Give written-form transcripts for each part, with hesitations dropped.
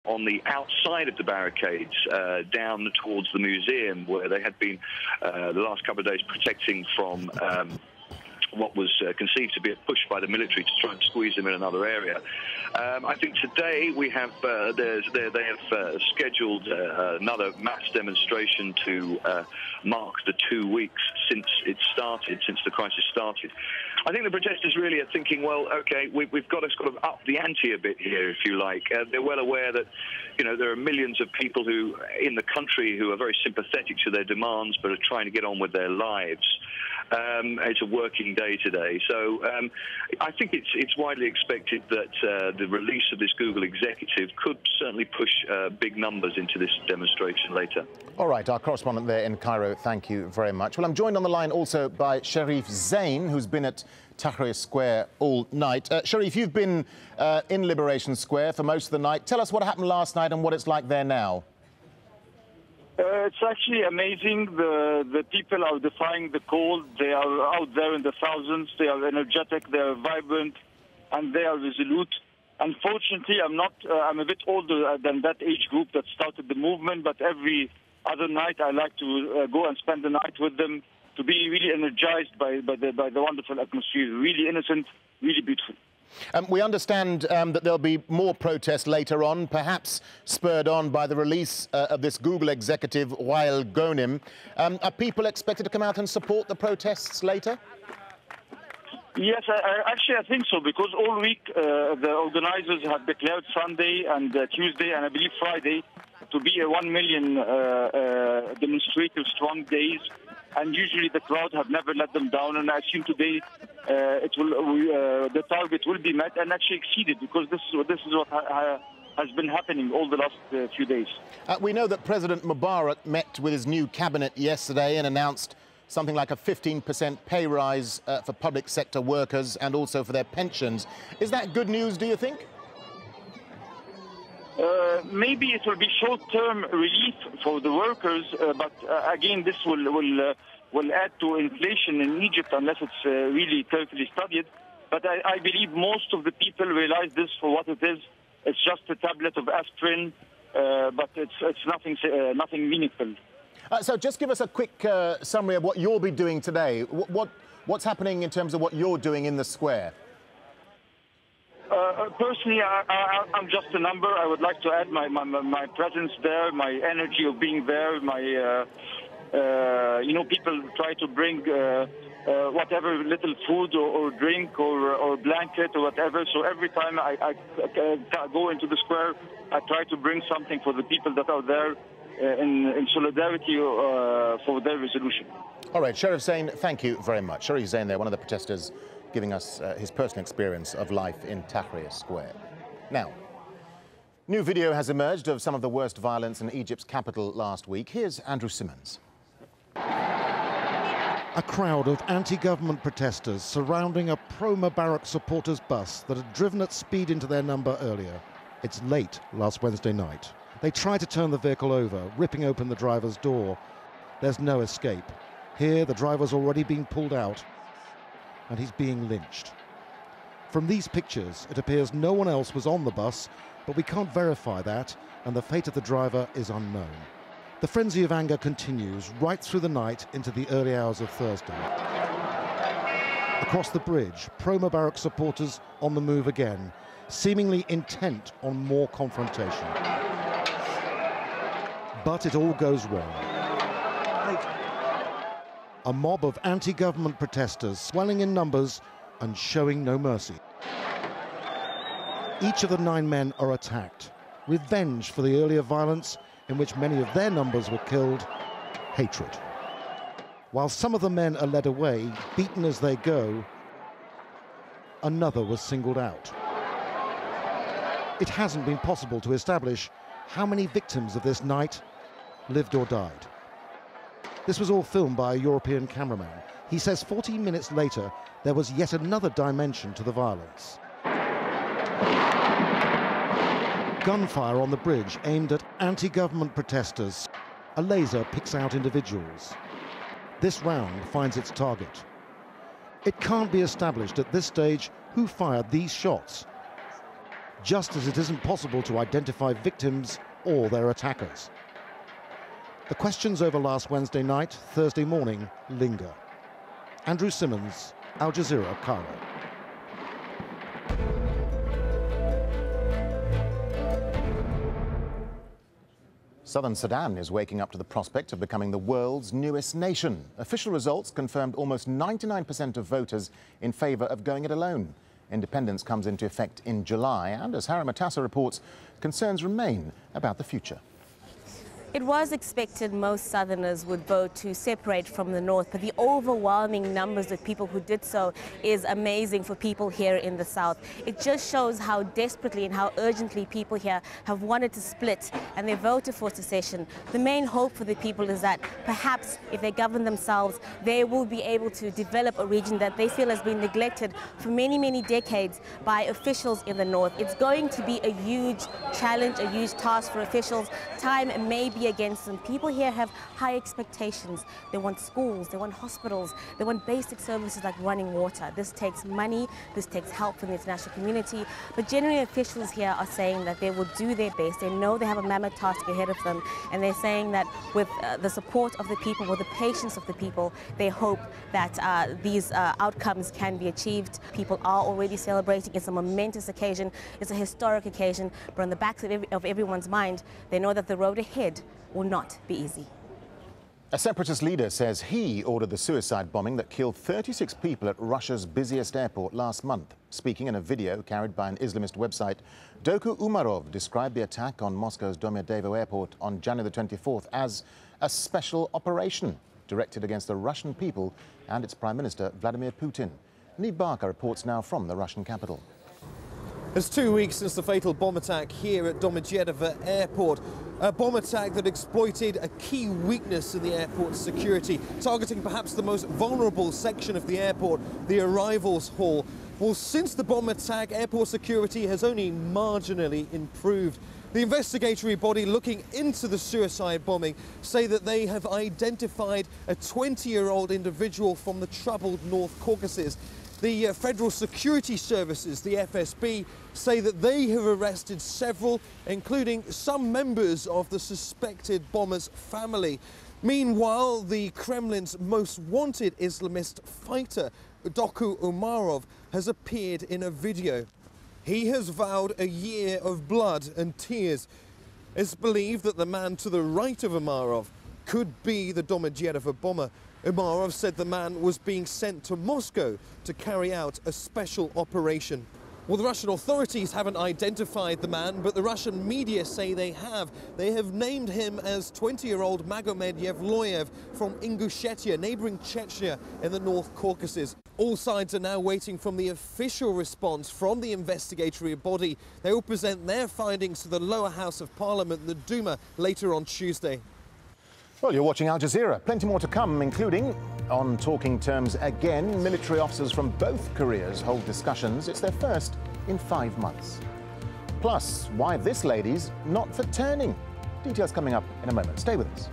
on the outside of the barricades, down towards the museum, where they had been the last couple of days protecting from what was conceived to be a push by the military to try and squeeze them in another area. I think today we have they have scheduled another mass demonstration to mark the 2 weeks since it started, since the crisis started. I think the protesters really are thinking, well, okay, we've got to sort of up the ante a bit here, if you like. They're well aware that, you know, there are millions of people who in the country who are very sympathetic to their demands but are trying to get on with their lives. It's a working day today, so I think it's widely expected that the release of this Google executive could certainly push big numbers into this demonstration later. All right, our correspondent there in Cairo, thank you very much. Well, I'm joined on the line also by Sharif Zain, who's been at Tahrir Square all night. Sharif, you've been in Liberation Square for most of the night. Tell us what happened last night and what it's like there now. It's actually amazing. The people are defying the cold. They are out there in the thousands. They are energetic. They are vibrant, and they are resolute. Unfortunately, I'm a bit older than that age group that started the movement. But every other night, I like to go and spend the night with them to be really energized by the wonderful atmosphere. Really innocent, really beautiful. We understand that there'll be more protests later on, perhaps spurred on by the release of this Google executive, Wael Ghonim. Are people expected to come out and support the protests later? Yes, I think so, because all week the organizers have declared Sunday and Tuesday and I believe Friday to be a 1 million demonstrative strong days. And usually the crowd have never let them down, and I assume today the target will be met and actually exceeded, because this is what has been happening all the last few days. We know that President Mubarak met with his new cabinet yesterday and announced something like a 15% pay rise for public sector workers and also for their pensions. Is that good news, do you think? Maybe it will be short-term relief for the workers, but again, this will add to inflation in Egypt unless it's really carefully studied. But I believe most of the people realize this for what it is. It's just a tablet of aspirin, but it's nothing meaningful. So just give us a quick summary of what you'll be doing today. What's happening in terms of what you're doing in the square? Personally, I'm just a number. I would like to add my presence there, my energy of being there. People try to bring whatever little food or drink or blanket or whatever. So every time I go into the square, I try to bring something for the people that are there in solidarity for their resolution. All right, Sharif Zain, thank you very much. Sharif Zain there, one of the protesters, giving us his personal experience of life in Tahrir Square. Now, new video has emerged of some of the worst violence in Egypt's capital last week. Here's Andrew Simmons. A crowd of anti-government protesters surrounding a pro-Mubarak supporters bus that had driven at speed into their number earlier. It's late last Wednesday night. They try to turn the vehicle over, ripping open the driver's door. There's no escape. Here, the driver's already been pulled out, and he's being lynched. From these pictures, it appears no one else was on the bus, but we can't verify that, and the fate of the driver is unknown. The frenzy of anger continues right through the night into the early hours of Thursday. Across the bridge, pro-Mubarak supporters on the move again, seemingly intent on more confrontation. But it all goes wrong. A mob of anti-government protesters swelling in numbers and showing no mercy. Each of the 9 men are attacked. Revenge for the earlier violence in which many of their numbers were killed. Hatred. While some of the men are led away, beaten as they go, another was singled out. It hasn't been possible to establish how many victims of this night lived or died. This was all filmed by a European cameraman. He says 14 minutes later, there was yet another dimension to the violence. Gunfire on the bridge aimed at anti-government protesters. A laser picks out individuals. This round finds its target. It can't be established at this stage who fired these shots. just as it isn't possible to identify victims or their attackers. The questions over last Wednesday night, Thursday morning, linger. Andrew Simmons, Al Jazeera, Cairo. Southern Sudan is waking up to the prospect of becoming the world's newest nation. Official results confirmed almost 99% of voters in favour of going it alone. Independence comes into effect in July, and as Harry Matassa reports, concerns remain about the future. It was expected most Southerners would vote to separate from the North, but the overwhelming numbers of people who did so is amazing for people here in the South. It just shows how desperately and how urgently people here have wanted to split, and they voted for secession. The main hope for the people is that perhaps if they govern themselves, they will be able to develop a region that they feel has been neglected for many, many decades by officials in the North. It's going to be a huge challenge, a huge task for officials. Time may be against them. People here have high expectations. They want schools, they want hospitals, they want basic services like running water. This takes money, this takes help from the international community, but generally officials here are saying that they will do their best. They know they have a mammoth task ahead of them, and they're saying that with the support of the people, with the patience of the people, they hope that these outcomes can be achieved. People are already celebrating. It's a momentous occasion, it's a historic occasion, but on the backs of everyone's mind, they know that the road ahead will not be easy. A separatist leader says he ordered the suicide bombing that killed 36 people at Russia's busiest airport last month. Speaking in a video carried by an Islamist website, Doku Umarov described the attack on Moscow's Domodedovo airport on January the 24th as a special operation directed against the Russian people and its Prime Minister Vladimir Putin. Niamh Barker reports now from the Russian capital. It's 2 weeks since the fatal bomb attack here at Domodedovo airport. A bomb attack that exploited a key weakness in the airport's security, targeting perhaps the most vulnerable section of the airport, the arrivals hall. Well, since the bomb attack, airport security has only marginally improved. The investigatory body looking into the suicide bombing say that they have identified a 20-year-old individual from the troubled North Caucasus. The Federal Security Services, the FSB, say that they have arrested several, including some members of the suspected bomber's family. Meanwhile, the Kremlin's most wanted Islamist fighter, Doku Umarov, has appeared in a video. He has vowed a year of blood and tears. It's believed that the man to the right of Umarov could be the Domodedovo bomber. Umarov said the man was being sent to Moscow to carry out a special operation. Well, the Russian authorities haven't identified the man, but the Russian media say they have. They have named him as 20-year-old Magomed Yevloyev from Ingushetia, neighbouring Chechnya in the North Caucasus. All sides are now waiting for the official response from the investigatory body. They will present their findings to the lower house of parliament, the Duma, later on Tuesday. Well, you're watching Al Jazeera. Plenty more to come, including on talking terms again. Military officers from both Koreas hold discussions. It's their first in 5 months. Plus, why this lady's not for turning. Details coming up in a moment. Stay with us.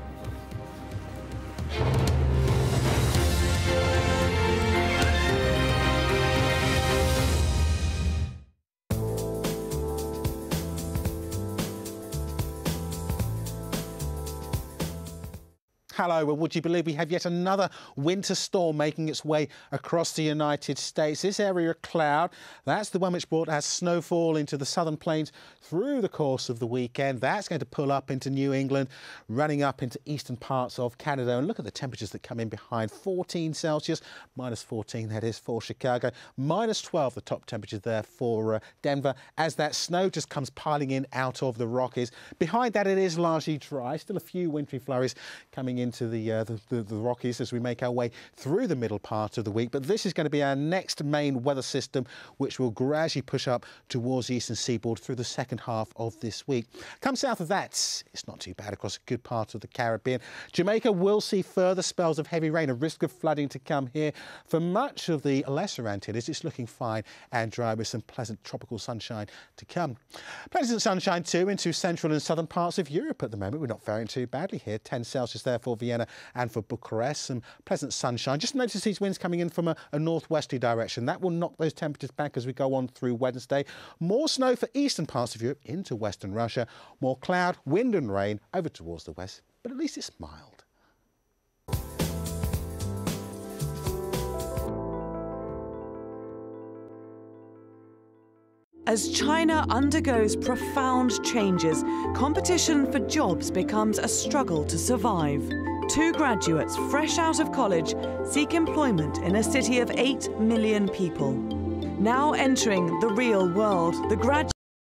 Hello, well, would you believe we have yet another winter storm making its way across the United States? This area of cloud, that's the one which brought us snowfall into the southern plains through the course of the weekend. That's going to pull up into New England, running up into eastern parts of Canada. And look at the temperatures that come in behind. 14 Celsius, minus 14, that is for Chicago. Minus 12, the top temperature there for Denver, as that snow just comes piling in out of the Rockies. Behind that, it is largely dry. Still a few wintry flurries coming into the Rockies as we make our way through the middle part of the week. But this is going to be our next main weather system, which will gradually push up towards the eastern seaboard through the second half of this week. Come south of that, it's not too bad across a good part of the Caribbean. Jamaica will see further spells of heavy rain, a risk of flooding to come here. For much of the lesser Antilles, it's looking fine and dry with some pleasant tropical sunshine to come. Pleasant sunshine too into central and southern parts of Europe at the moment. We're not faring too badly here. 10 Celsius therefore for Vienna and for Bucharest. Some pleasant sunshine. Just notice these winds coming in from a northwesterly direction. That will knock those temperatures back as we go on through Wednesday. More snow for eastern parts of Europe into western Russia. More cloud, wind and rain over towards the west, but at least it's mild. As China undergoes profound changes, competition for jobs becomes a struggle to survive. 2 graduates fresh out of college seek employment in a city of 8 million people. Now entering the real world, the graduates